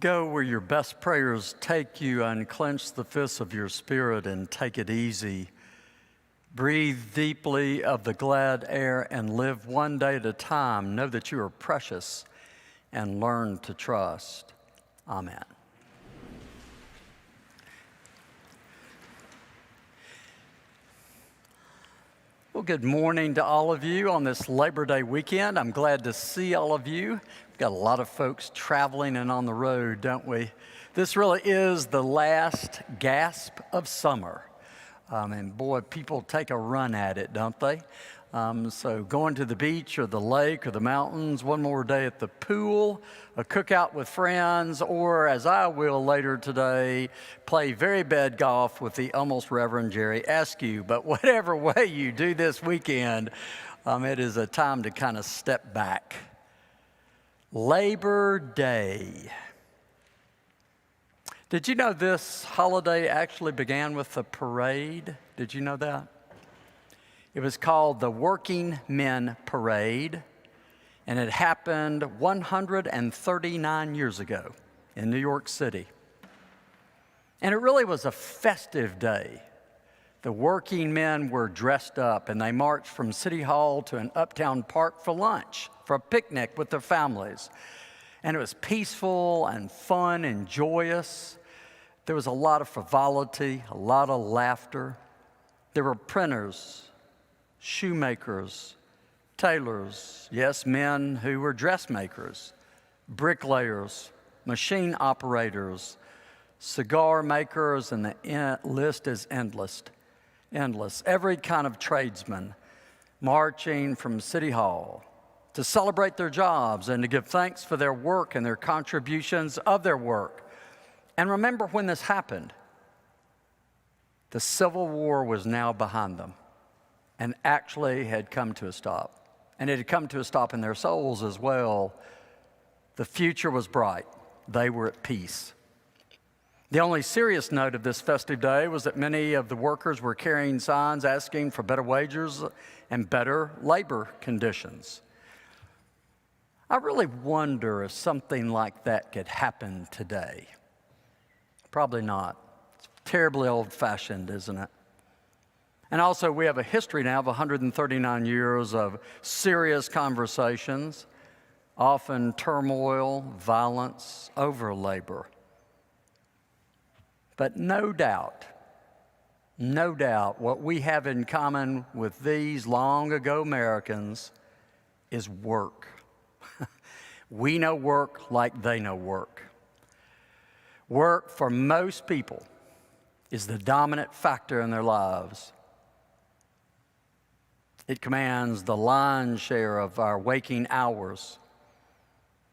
Go where your best prayers take you, unclench the fists of your spirit and take it easy. Breathe deeply of the glad air and live one day at a time. Know that you are precious and learn to trust. Amen. Well, good morning to all of you on this Labor Day weekend. I'm glad to see all of you. We've got a lot of folks traveling and on the road, don't we? This really is the last gasp of summer. And boy, people take a run at it, don't they? So going to the beach or the lake or the mountains, one more day at the pool, a cookout with friends, or as I will later today, play very bad golf with the almost Reverend Jerry Askew. But whatever way you do this weekend, it is a time to kind of step back. Labor Day. Did you know this holiday actually began with a parade? Did you know that? It was called the Working Men Parade, and it happened 139 years ago in New York City. And it really was a festive day. The working men were dressed up, and they marched from City Hall to an uptown park for lunch, for a picnic with their families. And it was peaceful and fun and joyous. There was a lot of frivolity, a lot of laughter. There were printers, shoemakers, tailors, yes, men who were dressmakers, bricklayers, machine operators, cigar makers, and the list is endless. Every kind of tradesman marching from City Hall to celebrate their jobs and to give thanks for their work and their contributions of their work. And remember when this happened, the Civil War was now behind them and actually had come to a stop. And it had come to a stop in their souls as well. The future was bright. They were at peace. The only serious note of this festive day was that many of the workers were carrying signs asking for better wages and better labor conditions. I really wonder if something like that could happen today. Probably not. It's terribly old-fashioned, isn't it? And also, we have a history now of 139 years of serious conversations, often turmoil, violence over labor. But no doubt, what we have in common with these long-ago Americans is work. We know work like they know work. Work, for most people, is the dominant factor in their lives. It commands the lion's share of our waking hours,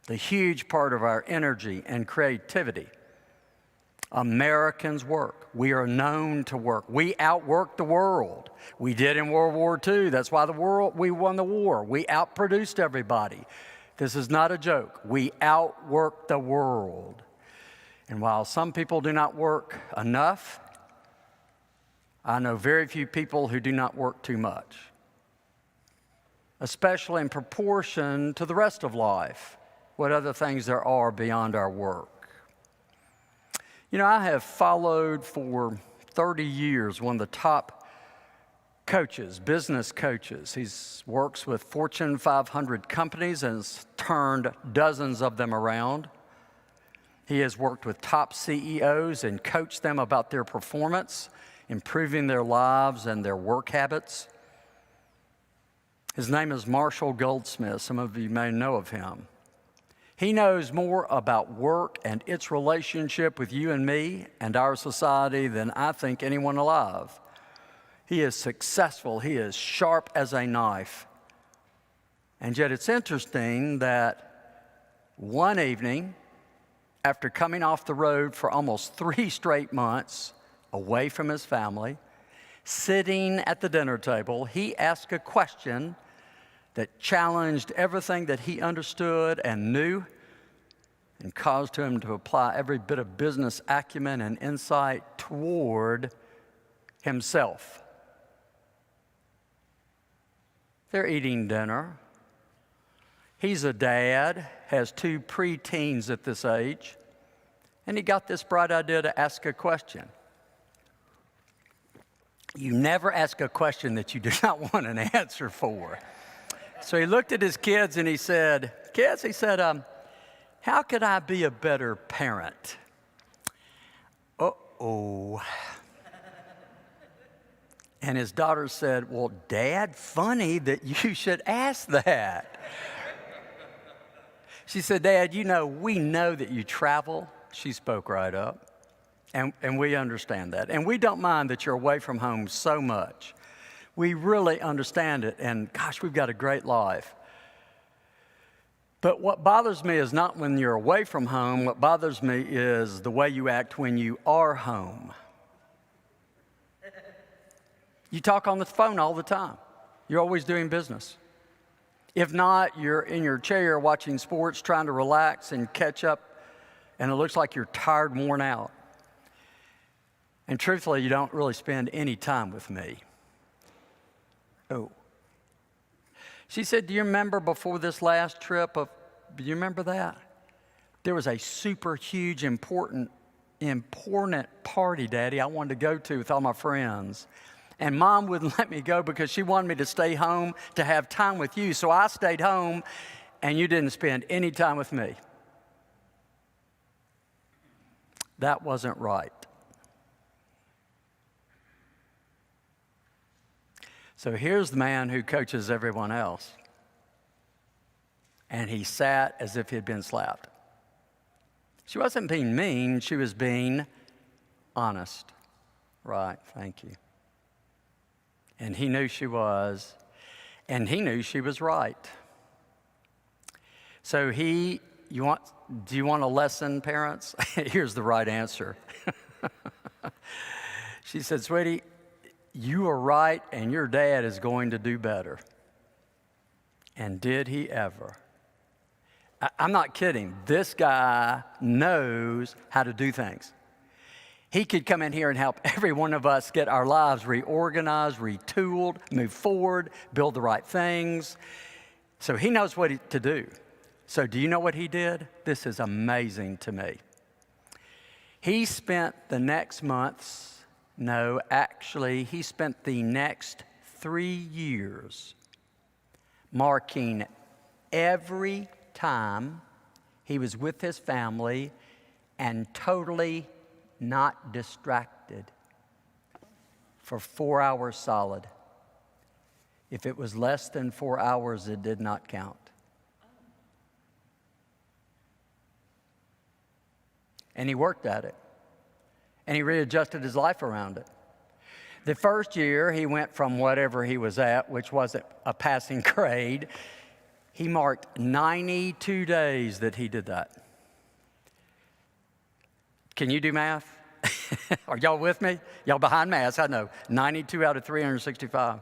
the huge part of our energy and creativity. Americans work. We are known to work. We outwork the world. We did in World War II. That's why we won the war. We outproduced everybody. This is not a joke. We outwork the world. And while some people do not work enough, I know very few people who do not work too much, especially in proportion to the rest of life, what other things there are beyond our work. You know, I have followed for 30 years one of the top coaches, business coaches. He works with Fortune 500 companies and has turned dozens of them around. He has worked with top CEOs and coached them about their performance, improving their lives and their work habits. His name is Marshall Goldsmith. Some of you may know of him. He knows more about work and its relationship with you and me and our society than I think anyone alive. He is successful. He is sharp as a knife. And yet it's interesting that one evening, after coming off the road for almost 3 straight months, away from his family, sitting at the dinner table, he asked a question that challenged everything that he understood and knew and caused him to apply every bit of business acumen and insight toward himself. They're eating dinner. He's a dad, has 2 preteens at this age. And he got this bright idea to ask a question. You never ask a question that you do not want an answer for. So he looked at his kids and he said, kids, he said, how could I be a better parent? Uh-oh. And his daughter said, well, Dad, funny that you should ask that. She said, Dad, we know that you travel. She spoke right up. And we understand that. And we don't mind that you're away from home so much. We really understand it. And gosh, we've got a great life. But what bothers me is not when you're away from home. What bothers me is the way you act when you are home. You talk on the phone all the time. You're always doing business. If not, you're in your chair watching sports, trying to relax and catch up, and it looks like you're tired, worn out. And truthfully, you don't really spend any time with me. Oh. She said, do you remember before this last trip, do you remember that? There was a super huge, important party, Daddy, I wanted to go to with all my friends. And Mom wouldn't let me go because she wanted me to stay home to have time with you. So I stayed home, and you didn't spend any time with me. That wasn't right. So here's the man who coaches everyone else. And he sat as if he'd been slapped. She wasn't being mean, she was being honest. Right, thank you. And he knew she was, and he knew she was right. So do you want a lesson, parents? Here's the right answer. She said, sweetie, you are right, and your dad is going to do better. And did he ever? I'm not kidding. This guy knows how to do things. He could come in here and help every one of us get our lives reorganized, retooled, move forward, build the right things. So he knows what to do. So do you know what he did? This is amazing to me. He spent the next months, he spent the next 3 years marking every time he was with his family and totally not distracted for 4 hours solid. If it was less than 4 hours, it did not count. And he worked at it. And he readjusted his life around it. The first year, he went from whatever he was at, which wasn't a passing grade. He marked 92 days that he did that. Can you do math? Are y'all with me? Y'all behind math, I know. 92 out of 365.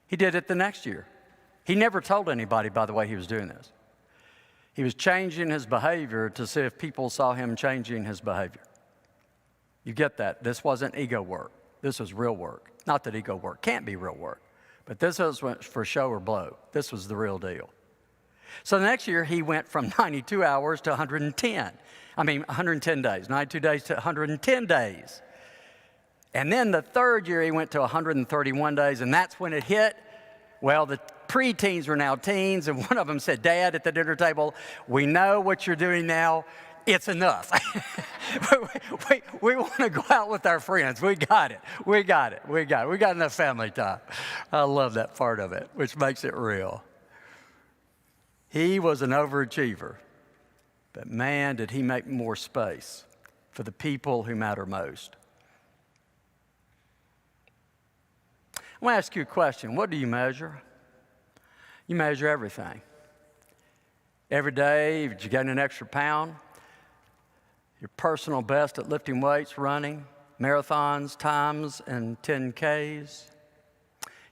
He did it the next year. He never told anybody, by the way, he was doing this. He was changing his behavior to see if people saw him changing his behavior. You get that? This wasn't ego work. This was real work. Not that ego work can't be real work, but this was for show or blow. This was the real deal. So the next year, he went from 92 hours to 110 days, 92 days to 110 days. And then the third year, he went to 131 days, and that's when it hit. Well, the preteens were now teens, and one of them said, Dad, at the dinner table, we know what you're doing now. It's enough. we want to go out with our friends. We got it. We got enough family time. I love that part of it, which makes it real. He was an overachiever, but man, did he make more space for the people who matter most. I want to ask you a question. What do you measure? You measure everything. Every day, did you gain an extra pound? Your personal best at lifting weights, running, marathons, times, and 10Ks.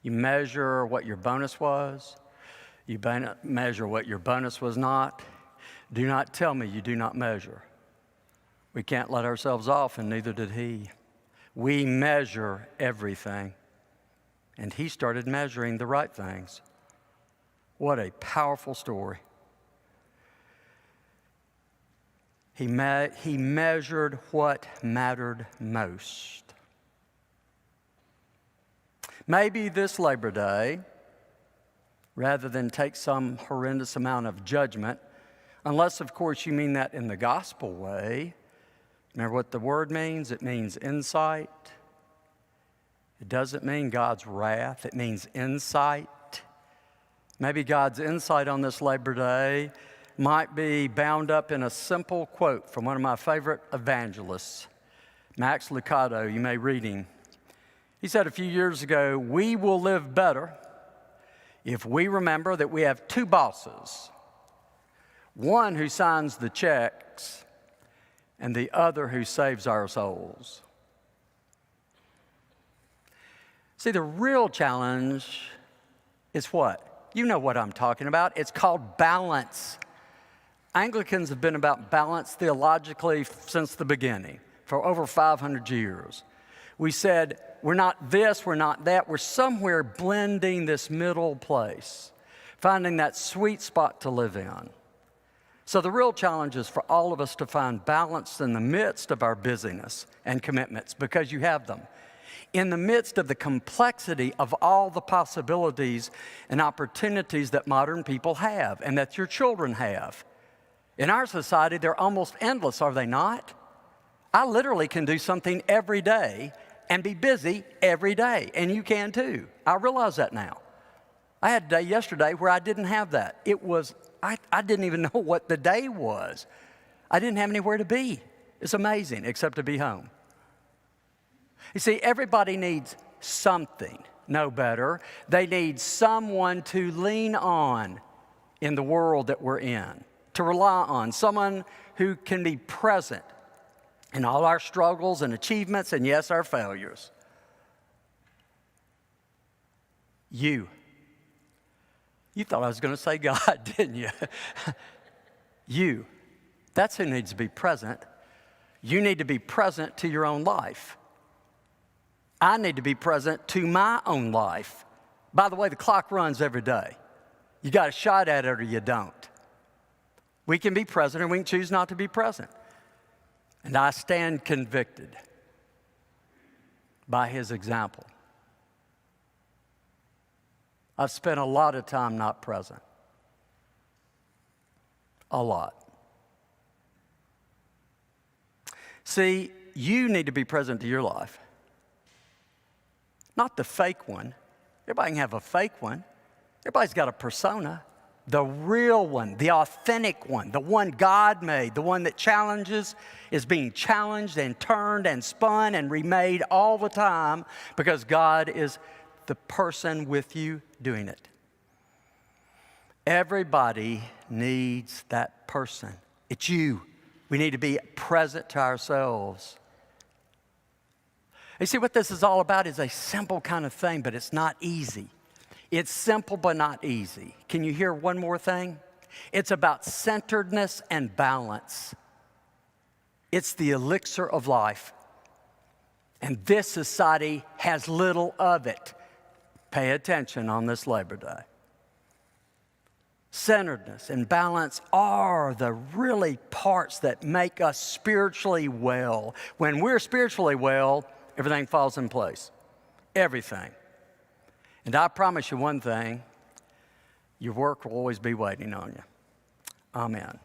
You measure what your bonus was. You measure what your bonus was not. Do not tell me you do not measure. We can't let ourselves off, and neither did he. We measure everything. And he started measuring the right things. What a powerful story. He measured what mattered most. Maybe this Labor Day, rather than take some horrendous amount of judgment, unless, of course, you mean that in the gospel way. Remember what the word means? It means insight. It doesn't mean God's wrath. It means insight. Maybe God's insight on this Labor Day might be bound up in a simple quote from one of my favorite evangelists, Max Lucado. You may read him. He said a few years ago, "We will live better if we remember that we have two bosses, one who signs the checks and the other who saves our souls." See, the real challenge is what? You know what I'm talking about. It's called balance. Anglicans have been about balance theologically since the beginning, for over 500 years. We said, we're not this, we're not that. We're somewhere blending this middle place, finding that sweet spot to live in. So the real challenge is for all of us to find balance in the midst of our busyness and commitments, because you have them. In the midst of the complexity of all the possibilities and opportunities that modern people have and that your children have. In our society, they're almost endless, are they not? I literally can do something every day and be busy every day, and you can too. I realize that now. I had a day yesterday where I didn't have that. I didn't even know what the day was. I didn't have anywhere to be. It's amazing, except to be home. You see, everybody needs something, no better. They need someone to lean on in the world that we're in, to rely on, someone who can be present in all our struggles and achievements and, yes, our failures. You thought I was going to say God, didn't you? You. That's who needs to be present. You need to be present to your own life. I need to be present to my own life. By the way, the clock runs every day. You got a shot at it or you don't. We can be present or we can choose not to be present. And I stand convicted by his example. I've spent a lot of time not present. A lot. See, you need to be present to your life. Not the fake one. Everybody can have a fake one. Everybody's got a persona. The real one, the authentic one, the one God made, the one that challenges, is being challenged and turned and spun and remade all the time because God is the person with you doing it. Everybody needs that person. It's you. We need to be present to ourselves. You see, what this is all about is a simple kind of thing, but it's not easy. It's simple but not easy. Can you hear one more thing? It's about centeredness and balance. It's the elixir of life. And this society has little of it. Pay attention on this Labor Day. Centeredness and balance are the really parts that make us spiritually well. When we're spiritually well, everything falls in place. Everything. And I promise you one thing, your work will always be waiting on you. Amen.